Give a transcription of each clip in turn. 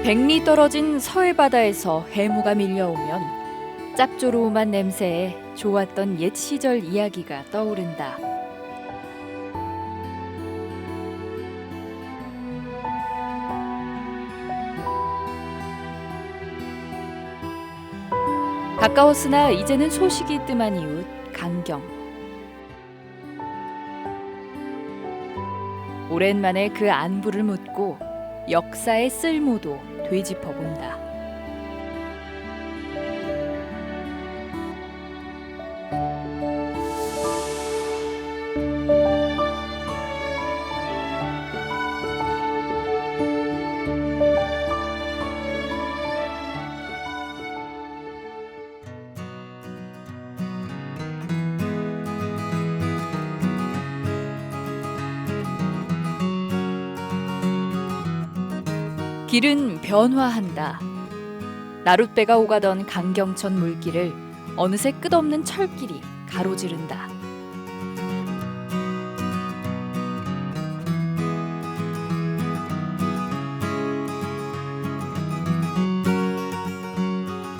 백리 떨어진 서해바다에서 해무가 밀려오면 짭조름한 냄새에 좋았던 옛 시절 이야기가 떠오른다. 가까웠으나 이제는 소식이 뜸한 이웃 강경. 오랜만에 그 안부를 묻고 역사의 쓸모도 되짚어본다. 길은 변화한다. 나룻배가 오가던 강경천 물길을 어느새 끝없는 철길이 가로지른다.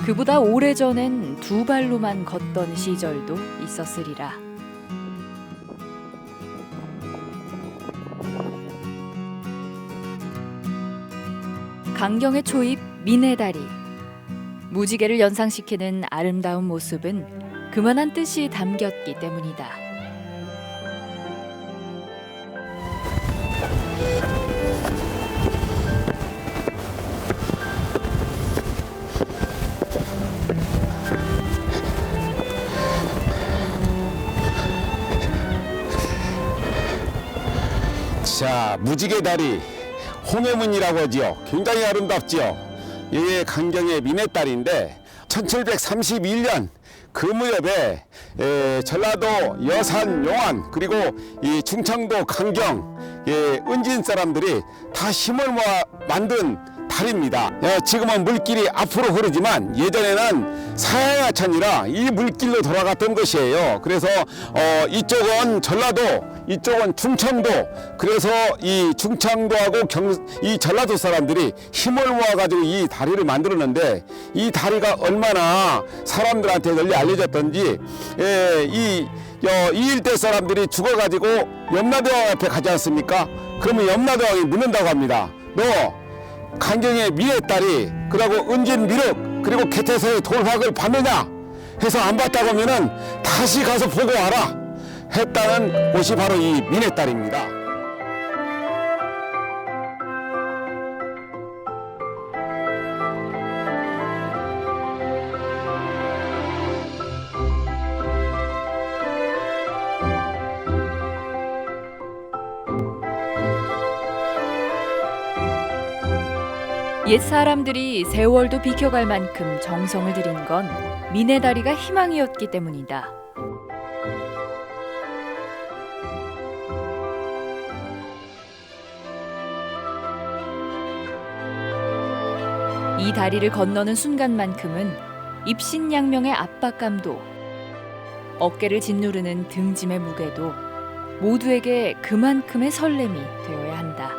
그보다 오래전엔 두 발로만 걷던 시절도 있었으리라. 강경의 초입 미네다리. 무지개를 연상시키는 아름다운 모습은 그만한 뜻이 담겼기 때문이다. 자, 무지개 다리 홍해문이라고 하지요. 굉장히 아름답지요. 이게 강경의 미네다리인데 1731년 그 무렵에 전라도 여산 용안 그리고 이 충청도 강경 은진 사람들이 다 힘을 모아 만든 다리입니다. 지금은 물길이 앞으로 흐르지만 예전에는 사양하천이라 이 물길로 돌아갔던 것이에요. 그래서 이쪽은 전라도, 이쪽은 충청도. 그래서 이 충청도하고 이 전라도 사람들이 힘을 모아가지고 이 다리를 만들었는데 이 다리가 얼마나 사람들한테 널리 알려졌던지 이 일대 사람들이 죽어가지고 염라대왕 앞에 가지 않습니까? 그러면 염라대왕이 묻는다고 합니다. 너 강경의 미래딸이 그리고 은진 미륵 그리고 개태서의 돌학을 봤느냐 해서 안 봤다고 하면은 다시 가서 보고 와라 했다는 곳이 바로 이 미래딸입니다. 옛 사람들이 세월도 비켜갈 만큼 정성을 들인 건 미네다리가 희망이었기 때문이다. 이 다리를 건너는 순간만큼은 입신양명의 압박감도 어깨를 짓누르는 등짐의 무게도 모두에게 그만큼의 설렘이 되어야 한다.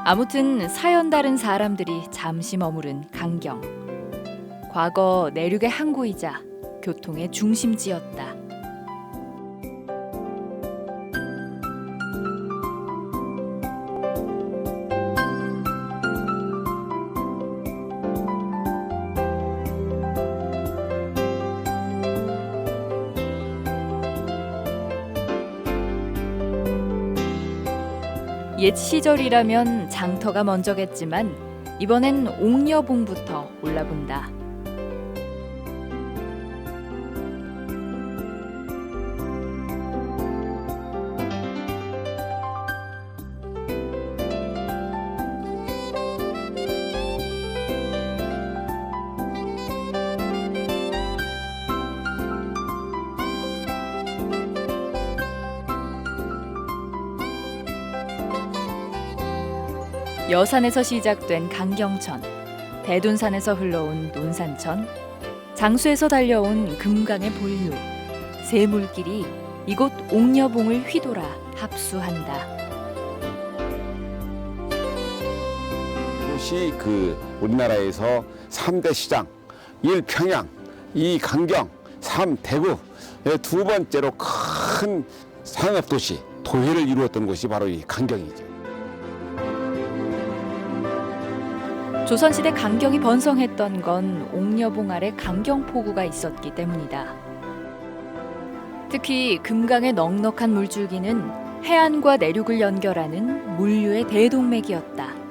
아무튼 사연 다른 사람들이 잠시 머무른 강경. 과거 내륙의 항구이자 교통의 중심지였다. 옛 시절이라면 장터가 먼저겠지만 이번엔 옥녀봉부터 올라본다. 여산에서 시작된 강경천, 대둔산에서 흘러온 논산천, 장수에서 달려온 금강의 본류, 세 물길이 이곳 옥녀봉을 휘돌아 합수한다. 이것이 우리나라에서 3대 시장, 1 평양, 2 강경, 3 대구, 두 번째로 큰 상업도시, 도회를 이루었던 곳이 바로 이 강경이죠. 조선시대 강경이 번성했던 건 옥녀봉 아래 강경포구가 있었기 때문이다. 특히 금강의 넉넉한 물줄기는 해안과 내륙을 연결하는 물류의 대동맥이었다.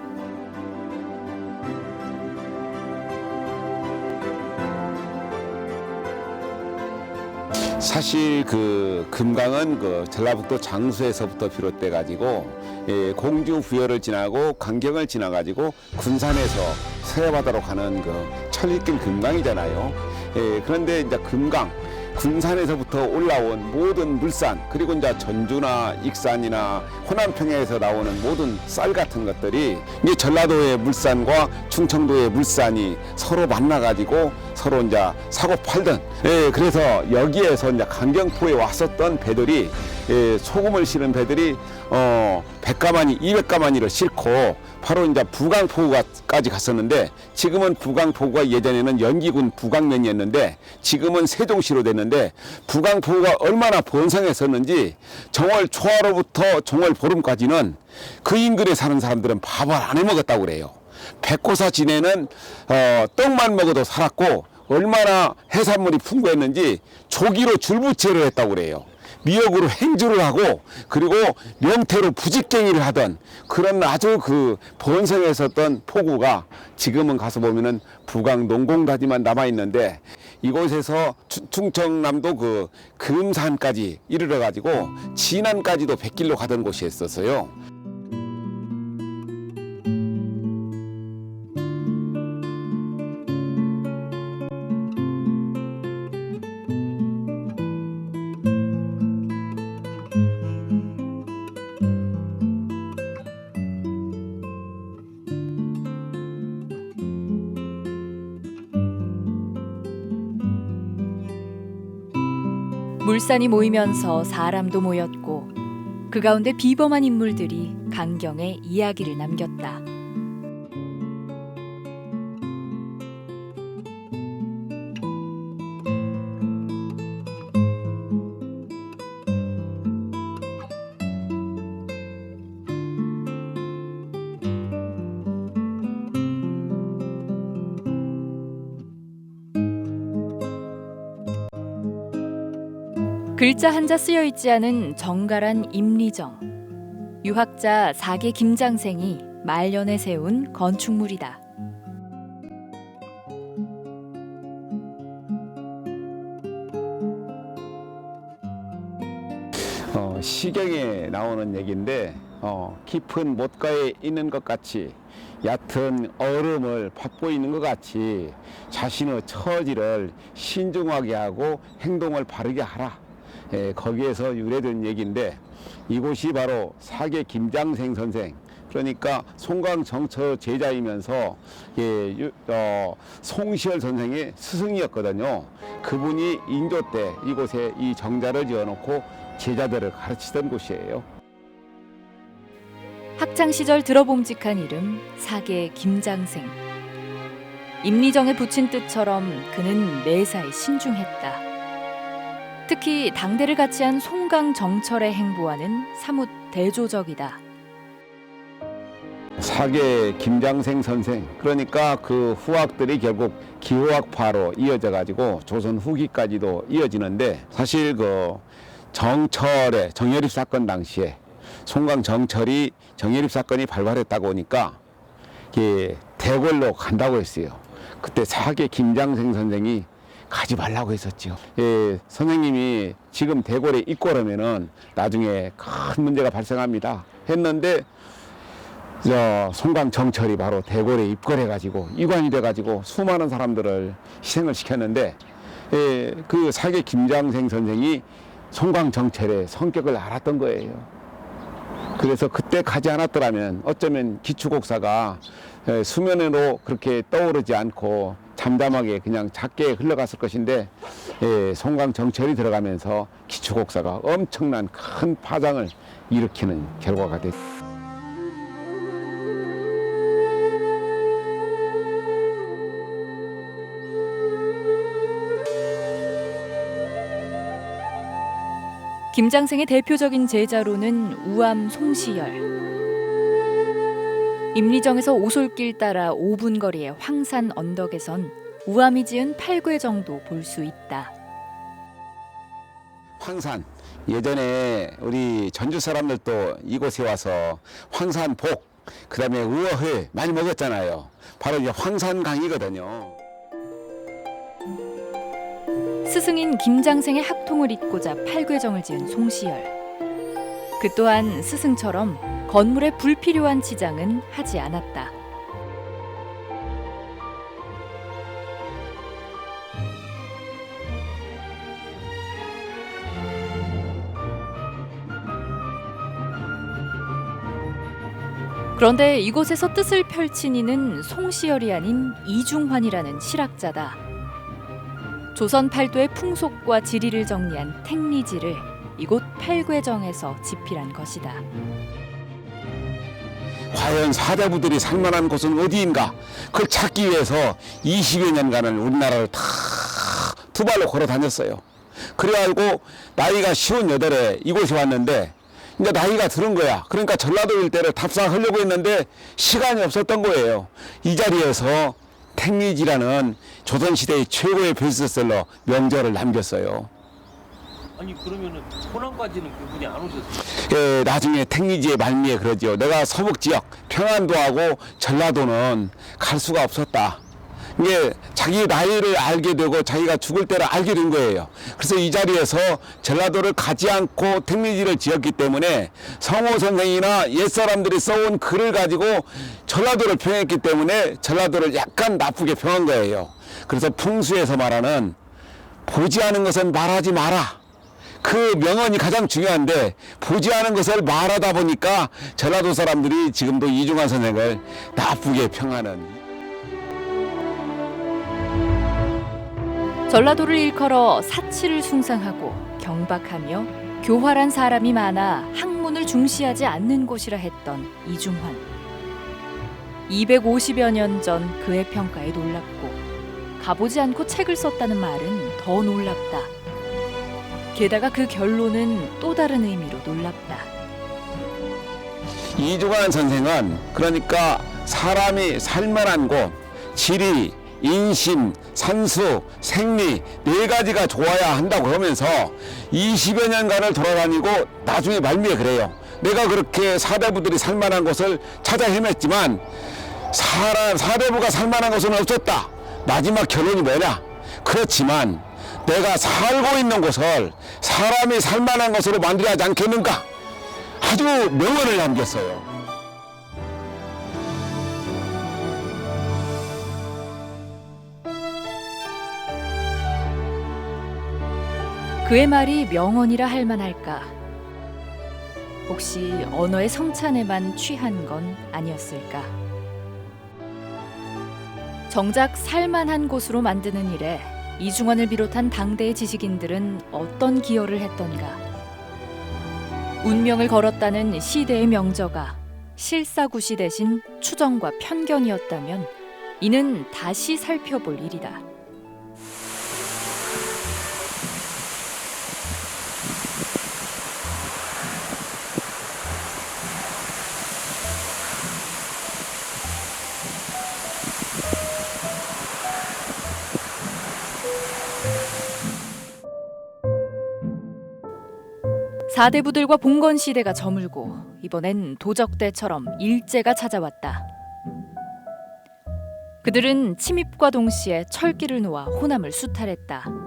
사실 금강은 전라북도 장수에서부터 비롯돼 가지고 공주 부여를 지나고 강경을 지나 가지고 군산에서 서해바다로 가는 천리길 금강이잖아요. 그런데 이제 금강 군산에서부터 올라온 모든 물산, 그리고 이제 전주나 익산이나 호남평야에서 나오는 모든 쌀 같은 것들이 이제 전라도의 물산과 충청도의 물산이 서로 만나가지고 서로 이제 사고 팔던, 그래서 여기에서 이제 강경포에 왔었던 배들이, 소금을 실은 배들이 100가마니 200가마니를 싣고 바로 이제 부강포구까지 갔었는데, 지금은 부강포구가 예전에는 연기군 부강면이었는데 지금은 세종시로 됐는데, 부강포구가 얼마나 번성했었는지 정월 초하로부터 정월 보름까지는 그 인근에 사는 사람들은 밥을 안 해먹었다고 그래요. 백고사 지내는 떡만 먹어도 살았고, 얼마나 해산물이 풍부했는지 조기로 줄부채를 했다고 그래요. 미역으로 행주를 하고, 그리고 명태로 부직갱이를 하던 그런 아주 번성했었던 포구가 지금은 가서 보면은 부강 농공다지만 남아 있는데, 이곳에서 충청남도 금산까지 이르러 가지고 진안까지도 100길로 가던 곳이었었어요. 물산이 모이면서 사람도 모였고, 그 가운데 비범한 인물들이 강경의 이야기를 남겼다. 글자 한자 쓰여 있지 않은 정갈한 임리정, 유학자 사계 김장생이 말년에 세운 건축물이다. 시경에 나오는 얘기인데, 깊은 못가에 있는 것 같이, 얕은 얼음을 밟고 있는 것 같이 자신의 처지를 신중하게 하고 행동을 바르게 하라. 거기에서 유래된 얘기인데, 이곳이 바로 사계 김장생 선생, 그러니까 송광정처 제자이면서 송시열 선생의 스승이었거든요. 그분이 인조 때 이곳에 이 정자를 지어놓고 제자들을 가르치던 곳이에요. 학창시절 들어봄직한 이름 사계 김장생. 임리정에 붙인 뜻처럼 그는 매사에 신중했다. 특히 당대를 같이 한 송강정철의 행보와는 사뭇 대조적이다. 사계 김장생 선생, 그러니까 그 후학들이 결국 기호학파로 이어져 가지고 조선 후기까지도 이어지는데, 사실 정철의 정예립 사건 당시에 송강정철이 정예립 사건이 발발했다고 하니까 대궐로 간다고 했어요. 그때 사계 김장생 선생이 가지 말라고 했었죠. 선생님이 지금 대궐에 입고라면은 나중에 큰 문제가 발생합니다 했는데, 송광정철이 바로 대궐에 입궐해가지고 이관이 돼가지고 수많은 사람들을 희생을 시켰는데, 그 사계 김장생 선생이 송광정철의 성격을 알았던 거예요. 그래서 그때 가지 않았더라면 어쩌면 기축곡사가 수면으로 그렇게 떠오르지 않고 잠잠하게 그냥 작게 흘러갔을 것인데 송강 정철이 들어가면서 기축곡사가 엄청난 큰 파장을 일으키는 결과가 됐습니다. 김장생의 대표적인 제자로는 우암 송시열. 임리정에서 오솔길 따라 5분 거리의 황산 언덕에선 우암이 지은 팔괘정도 볼 수 있다. 황산, 예전에 우리 전주 사람들도 이곳에 와서 황산복, 그 다음에 우어회 많이 먹었잖아요. 바로 이게 황산강이거든요. 스승인 김장생의 학통을 잇고자 팔괘정을 지은 송시열. 그 또한 스승처럼 건물에 불필요한 치장은 하지 않았다. 그런데 이곳에서 뜻을 펼친 이는 송시열이 아닌 이중환이라는 실학자다. 조선 팔도의 풍속과 지리를 정리한 택리지를 이곳 팔괘정에서 집필한 것이다. 과연 사대부들이 살만한 곳은 어디인가? 그걸 찾기 위해서 20여 년간을 우리나라를 다 두 발로 걸어 다녔어요. 그래가지고 나이가 58에 이곳에 왔는데 이제 나이가 들은 거야. 그러니까 전라도 일대를 답사하려고 했는데 시간이 없었던 거예요. 이 자리에서 택리지라는 조선시대의 최고의 베스트셀러 명저를 남겼어요. 아니 그러면은 호남까지는 그분이 안 오셨어요? 나중에 택리지의 말미에 그러죠. 내가 서북 지역 평안도하고 전라도는 갈 수가 없었다. 이게 자기 나이를 알게 되고 자기가 죽을 때를 알게 된 거예요. 그래서 이 자리에서 전라도를 가지 않고 택리지를 지었기 때문에 성호 선생이나 옛사람들이 써온 글을 가지고 전라도를 평했기 때문에 전라도를 약간 나쁘게 평한 거예요. 그래서 풍수에서 말하는 보지 않은 것은 말하지 마라. 그 명언이 가장 중요한데 보지 않은 것을 말하다 보니까 전라도 사람들이 지금도 이중환 선생을 나쁘게 평하는. 전라도를 일컬어 사치를 숭상하고 경박하며 교활한 사람이 많아 학문을 중시하지 않는 곳이라 했던 이중환. 250여 년 전 그의 평가에 놀랍고 가보지 않고 책을 썼다는 말은 더 놀랍다. 게다가 그 결론은 또 다른 의미로 놀랍다. 이중환 선생은 그러니까 사람이 살만한 곳, 지리, 인심, 산수, 생리 네 가지가 좋아야 한다고 하면서 20여 년간을 돌아다니고 나중에 말미에 그래요. 내가 그렇게 사대부들이 살만한 곳을 찾아 헤맸지만 사대부가 살만한 곳은 없었다. 마지막 결론이 뭐냐? 그렇지만 내가 살고 있는 곳을 사람이 살만한 곳으로 만들어야 하지 않겠는가? 아주 명언을 남겼어요. 그의 말이 명언이라 할 만할까? 혹시 언어의 성찬에만 취한 건 아니었을까? 정작 살만한 곳으로 만드는 일에 이중환을 비롯한 당대의 지식인들은 어떤 기여를 했던가? 운명을 걸었다는 시대의 명저가 실사구시 대신 추정과 편견이었다면 이는 다시 살펴볼 일이다. 사대부들과 봉건 시대가 저물고 이번엔 도적대처럼 일제가 찾아왔다. 그들은 침입과 동시에 철기를 놓아 호남을 수탈했다.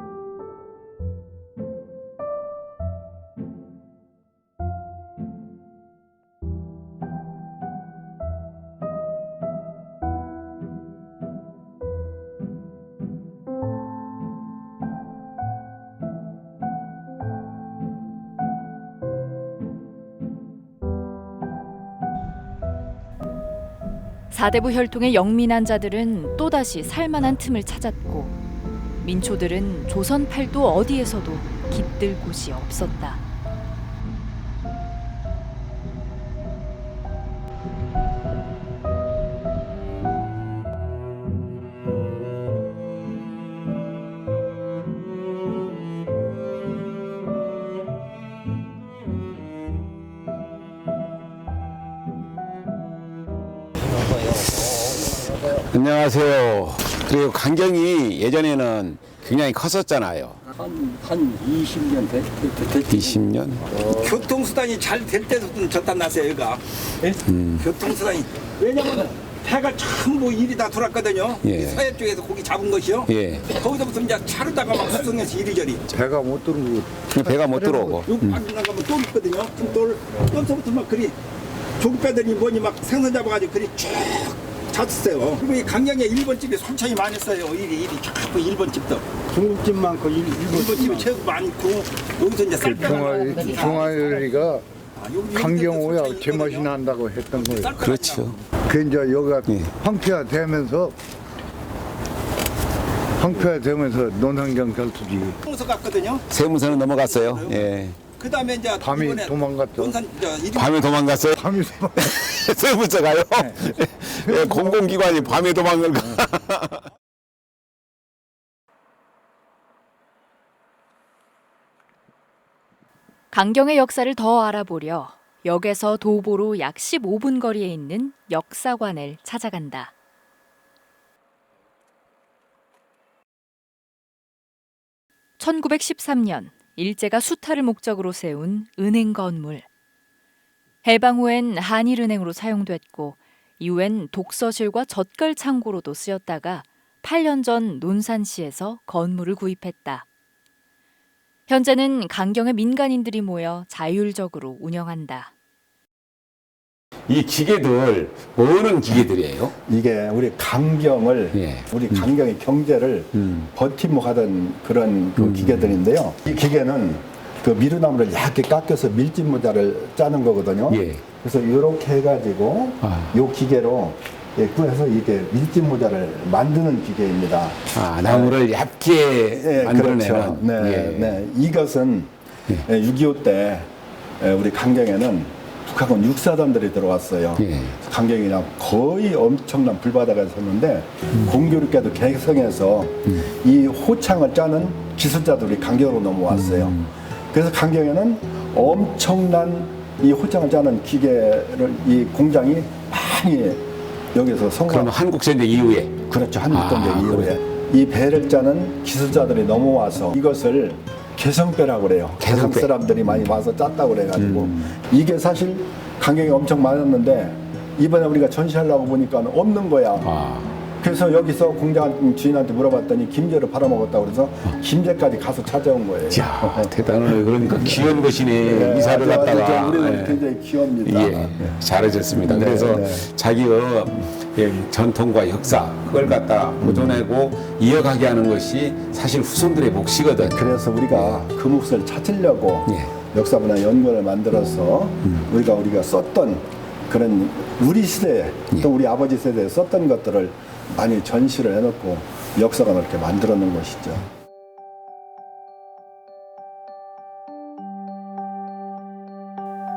사대부 혈통의 영민한 자들은 또다시 살만한 틈을 찾았고 민초들은 조선 팔도 어디에서도 깃들 곳이 없었다. 안녕하세요. 그리고 강경이 예전에는 굉장히 컸었잖아요. 한 20년 됐지. 20년? 교통수단이 잘 될 때부터 저탄 났어요, 여기가. 예? 교통수단이. 왜냐면 배가 전부 일이 다 돌았거든요. 예. 서해 쪽에서 고기 잡은 것이요. 예. 거기서부터 이제 차로다가 막 수송해서 이리저리. 배가 못 들어오고 배가 못 들어오고. 요 밖에 나가면 또 있거든요. 또서부터 막 그리 조기배들이 뭐니 막 생선 잡아가지고 그리 쭉 잤어요. 그리고 이 강경에 일본집이 솔직히 많이 써요. 일이 자꾸 일본집도. 중국집 많고 일본집이 최고 많고 여기서 이제 쌀 중화요리가 강경호야 제맛이 난다고 했던 거예요. 그렇죠. 그 이제 여기가 예. 황폐화되면서 논환경 결투지. 세무서 갔거든요. 세무서는 넘어갔어요. 예. 그 다음에 이제 밤이 이번에 도망갔죠. 논산 밤에 도망갔어요. 밤이 세무서가요. 예, 공공기관이 밤에 도망을 가. 강경의 역사를 더 알아보려 역에서 도보로 약 15분 거리에 있는 역사관을 찾아간다. (1913년) 일제가 수탈을 목적으로 세운 은행 건물. 해방 후엔 한일은행으로 사용됐고 이후엔 독서실과 젓갈 창고로도 쓰였다가 8년 전 논산시에서 건물을 구입했다. 현재는 강경의 민간인들이 모여 자율적으로 운영한다. 이 기계들 뭐는 기계들이에요? 이게 우리 강경을 예. 우리 강경의 경제를 버팀목하던 그런 그 기계들인데요. 이 기계는 그 미루나무를 얇게 깎여서 밀짚 모자를 짜는 거거든요. 예. 그래서 이렇게 해가지고 이 기계로 구해서 이게 밀짚 모자를 만드는 기계입니다. 아, 나무를 얇게 만들어내는. 그렇죠. 네, 예. 네. 이것은 6.25 때 우리 강경에는 북한군 육사단들이 들어왔어요. 예. 강경이랑 거의 엄청난 불바다가 있었는데 공교롭게도 개성에서 이 호창을 짜는 기술자들이 강경으로 넘어왔어요. 그래서 강경에는 엄청난 이 호창을 짜는 기계를 이 공장이 많이 여기서 성공. 그럼 한국전쟁 이후에. 그렇죠. 한국전쟁 이후에 이 배를 짜는 기술자들이 넘어와서 이것을 개성배라고 그래요. 개성 개성배. 사람들이 많이 와서 짰다고 그래가지고 이게 사실 강경이 엄청 많았는데 이번에 우리가 전시하려고 보니까 없는 거야. 그래서 여기서 공장 주인한테 물어봤더니 김제를 팔아먹었다고 그래서 김제까지 가서 찾아온 거예요. 야, 대단하네. 그러니까 귀한 것이네. 이사를 갔다가. 우리는 예. 굉장히 귀합니다. 예, 잘해줬습니다. 네, 그래서 네. 자기의 전통과 역사 그걸 갖다 보존하고 이어가게 하는 것이 사실 후손들의 몫이거든. 그래서 우리가 그 몫을 찾으려고 예. 역사문화 연구원을 만들어서 우리가 썼던 그런 우리 시대에 또 우리 아버지 세대에 썼던 것들을 많이 전시를 해놓고 역사관을 이렇게 만들어 놓은 것이죠.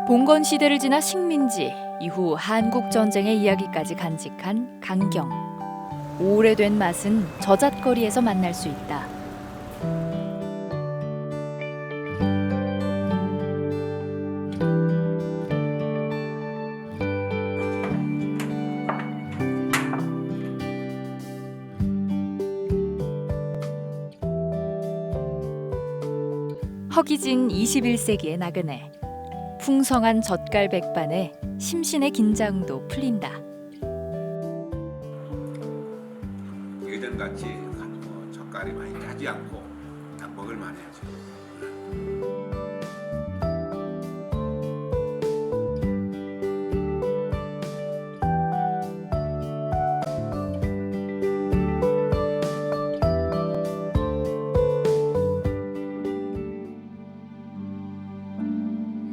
봉건 시대를 지나 식민지, 이후 한국 전쟁의 이야기까지 간직한 강경. 오래된 맛은 저잣거리에서 만날 수 있다. 허기진 21세기의 나그네. 풍성한 젓갈 백반에 심신의 긴장도 풀린다. 예전같이 젓갈이 많이 짜지 않고 딱 먹을 만해야죠.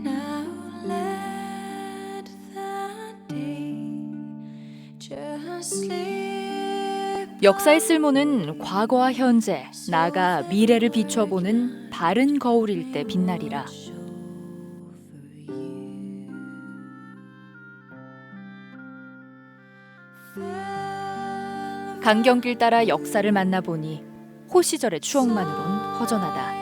Now let the day just 역사의 쓸모는 과거와 현재, 나아가 미래를 비춰보는 바른 거울일 때 빛나리라. 강경길 따라 역사를 만나보니 호 시절의 추억만으론 허전하다.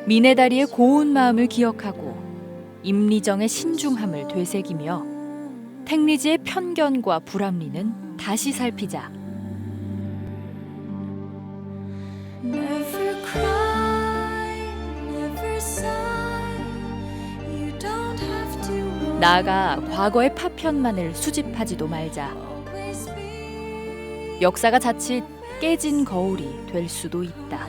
미네다리의 고운 마음을 기억하고 임리정의 신중함을 되새기며 택리지의 편견과 불합리는 다시 살피자. 나아가 과거의 파편만을 수집하지도 말자. 역사가 자칫 깨진 거울이 될 수도 있다.